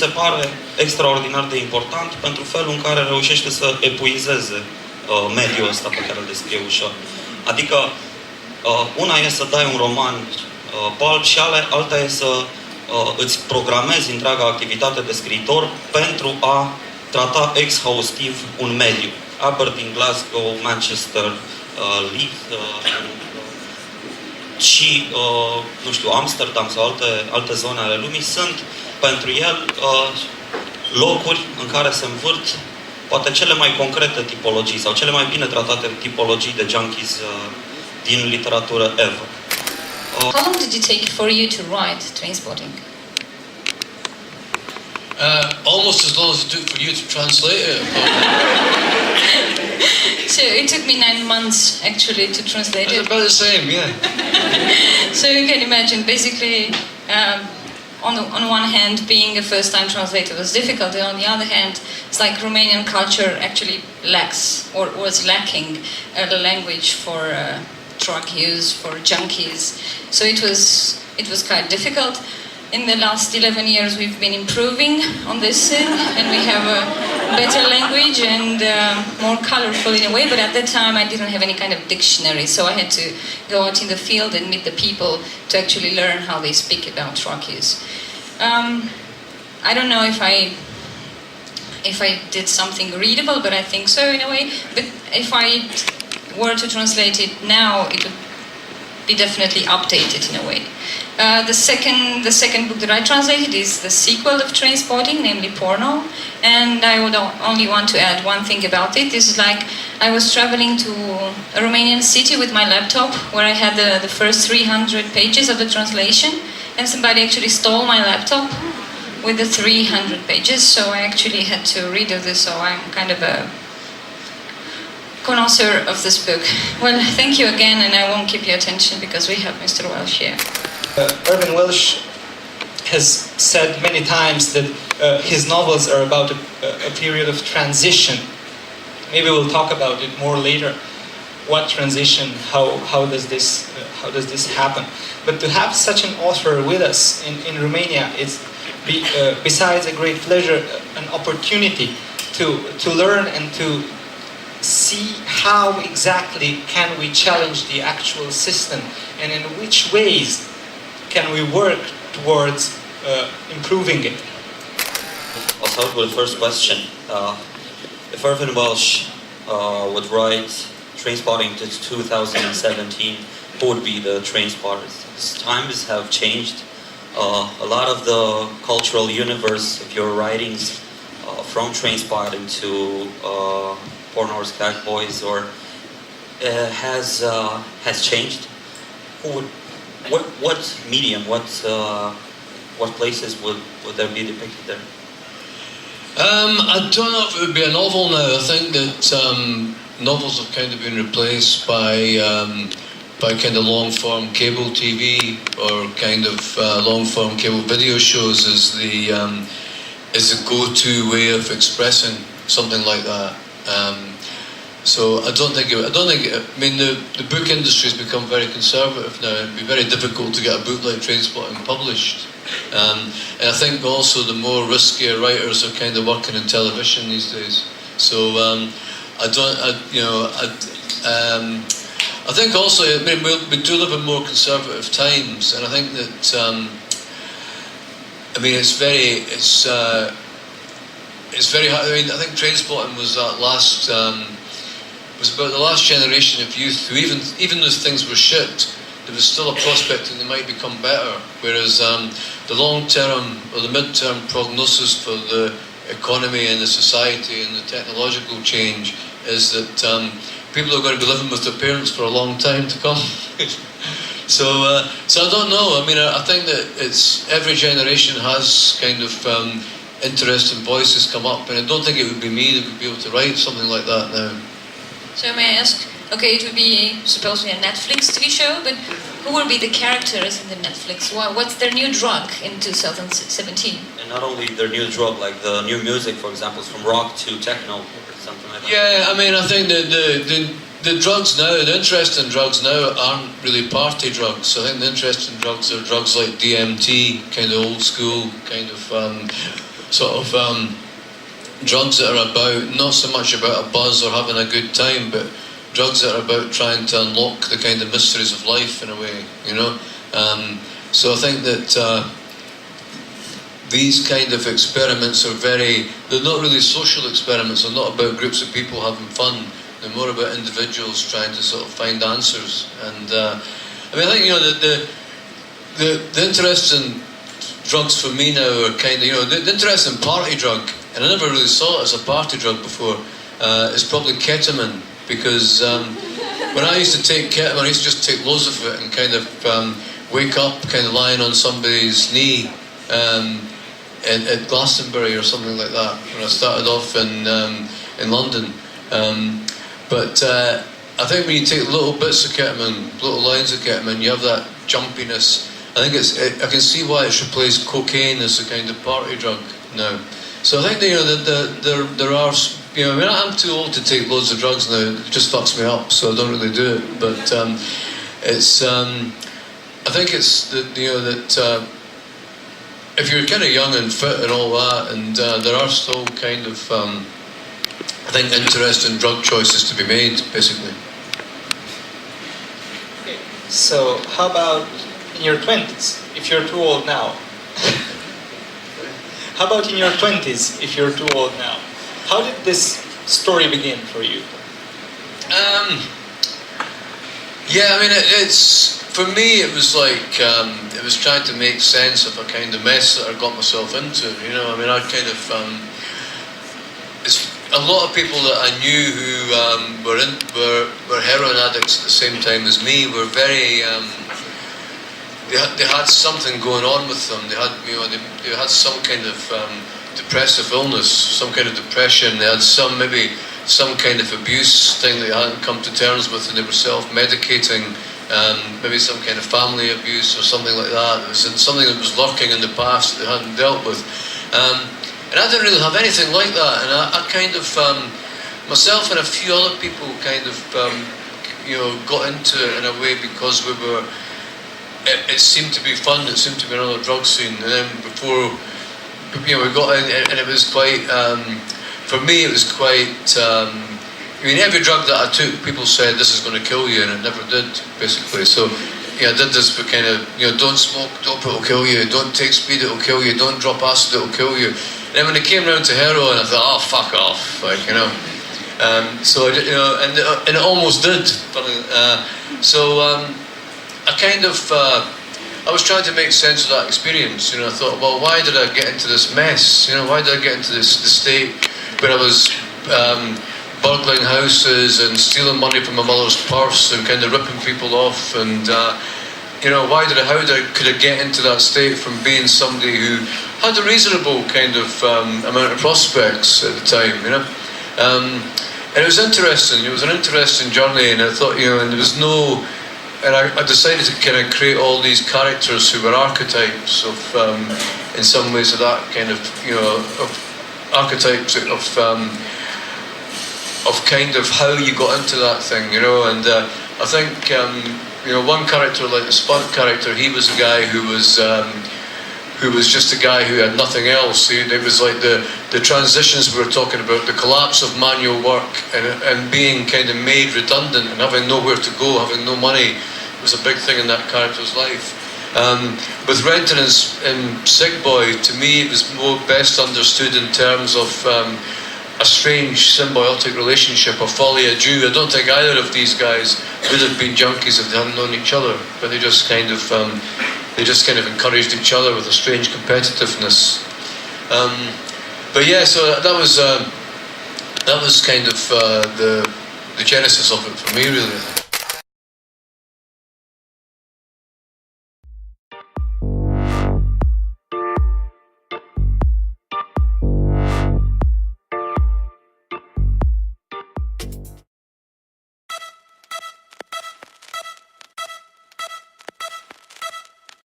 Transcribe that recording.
se pare extraordinar de important pentru felul în care reușește să epuizeze mediul ăsta pe care îl descrie ușor. Adică, una e să dai un roman palp și alta e să îți programezi întreaga activitate de scriitor pentru a trata exhaustiv un mediu. Aberdeen, Glasgow, Manchester, Leeds și, nu știu, Amsterdam sau alte zone ale lumii sunt pentru el locuri în care se învârt poate cele mai concrete tipologii sau cele mai bine tratate tipologii de junkies din literatură ever. How long did it take for you to write Trainspotting? Almost as long as it took for you to translate it. So it took me 9 months actually to translate it. About the same, yeah. So you can imagine, basically, on one hand, being a first-time translator was difficult, and on the other hand, it's like Romanian culture actually lacks, or was lacking, a language for drug use, for junkies. So it was quite difficult. In the last 11 years, we've been improving on this, and we have a better language and more colorful in a way, but at that time I didn't have any kind of dictionary, so I had to go out in the field and meet the people to actually learn how they speak about drug use. I don't know if I did something readable, but I think so in a way. But if I were to translate it now, it would be definitely updated in a way. The second book that I translated is the sequel of Trainspotting, namely Porno, and I would only want to add one thing about it. This is like I was traveling to a Romanian city with my laptop where I had the first 300 pages of the translation, and somebody actually stole my laptop with the 300 pages, so I actually had to redo this, so I'm kind of a connoisseur of this book. Well, thank you again, and I won't keep your attention because we have Mr. Welsh here. Irvine Welsh has said many times that his novels are about a period of transition. Maybe we'll talk about it more later. What transition? How does this happen? But to have such an author with us in Romania, it's besides a great pleasure, an opportunity to learn and to see how exactly can we challenge the actual system, and in which ways can we work towards improving it. I'll start with the first question. If Irvine Welsh would write Trainspotting to 2017, who would be the Trainspotters? Times have changed. A lot of the cultural universe of your writings, from Trainspotting to Porn or Skag Boys, or has changed. What medium, what places would there be depicted there? I don't know if it would be a novel now. I think that novels have kind of been replaced by kind of long-form cable TV or kind of long-form cable video shows as the go-to way of expressing something like that. So I mean, the book industry has become very conservative now. It'd be very difficult to get a book like Trainspotting published. And I think also the more riskier writers are kind of working in television these days. So I think also, I mean, we do live in more conservative times, and I think that I mean, it's very hard. I mean, I think Trainspotting was that last. Was about the last generation of youth who even though things were shit, there was still a prospect that they might become better. Whereas the long-term or the mid-term prognosis for the economy and the society and the technological change is that people are going to be living with their parents for a long time to come. So I don't know. I mean, I think that it's every generation has kind of interesting voices come up, and I don't think it would be me that would be able to write something like that now. So may I ask, okay, it would be supposedly a Netflix TV show, but who will be the characters in the Netflix? What's their new drug in 2017? And not only their new drug, like the new music, for example, from rock to techno or something like that. Yeah, I mean, I think the drugs now, the interest in drugs now aren't really party drugs. I think the interest in drugs are drugs like DMT, kind of old school, kind of sort of drugs that are about, not so much about a buzz or having a good time, but drugs that are about trying to unlock the kind of mysteries of life in a way, you know. So I think that these kind of experiments are they're not really social experiments, they're not about groups of people having fun, they're more about individuals trying to sort of find answers. And I mean, I think, you know, the interest in drugs for me now are kind of, you know, the interest in party drug, and I never really saw it as a party drug before, is probably ketamine, because when I used to take ketamine, I used to just take loads of it and kind of wake up kind of lying on somebody's knee at Glastonbury or something like that, when I started off in London. But I think when you take little bits of ketamine, little lines of ketamine, you have that jumpiness. I think I can see why it's replaced cocaine as a kind of party drug now. So I think that, you know, that there are, you know, I mean, I'm too old to take loads of drugs now. It just fucks me up, so I don't really do it. But it's, I think it's that, you know, that if you're kind of young and fit and all that, and there are still kind of, I think, interesting drug choices to be made, basically. Okay. So how about in your 20s, if you're too old now? How about in your 20s, if you're too old now? How did this story begin for you? Yeah, I mean, it's for me. It was like it was trying to make sense of a kind of mess that I got myself into. You know, I mean, I kind of it's a lot of people that I knew who were heroin addicts at the same time as me were very. They had something going on with them. They had, you know, they had some kind of depressive illness, some kind of depression. They had maybe some kind of abuse thing that they hadn't come to terms with, and they were self-medicating. Maybe some kind of family abuse or something like that. It was something that was lurking in the past that they hadn't dealt with. And I didn't really have anything like that. And I kind of myself and a few other people kind of you know, got into it in a way because we were. It seemed to be fun. It seemed to be another drug scene. And then before, you know, we got in, and it was quite. For me, it was quite. I mean, every drug that I took, people said this is going to kill you, and it never did, basically. So, yeah, I did this for kind of, you know, don't smoke, dope, it'll kill you. Don't take speed, it'll kill you. Don't drop acid, it'll kill you. And then when it came round to heroin, I thought, oh, fuck off, like, you know. So I did, you know, and it almost did. I kind of, I was trying to make sense of that experience. You know, I thought, well, why did I get into this mess? You know, why did I get into the state where I was burgling houses and stealing money from my mother's purse and kind of ripping people off? And you know, could I get into that state from being somebody who had a reasonable kind of amount of prospects at the time? You know, and it was interesting. It was an interesting journey, and I thought, you know, and there was no. And I decided to kind of create all these characters who were archetypes of, in some ways, of that kind of, you know, of archetypes of kind of how you got into that thing, you know. And I think, you know, one character like the Spunk character, he was a guy who was just a guy who had nothing else. It was like the transitions we were talking about, the collapse of manual work and being kind of made redundant and having nowhere to go, having no money, was a big thing in that character's life. With Renton and Sick Boy, to me it was more best understood in terms of a strange symbiotic relationship, a folie à deux. I don't think either of these guys would have been junkies if they hadn't known each other, but they just kind of encouraged each other with a strange competitiveness. But yeah, so that was kind of the genesis of it for me, really.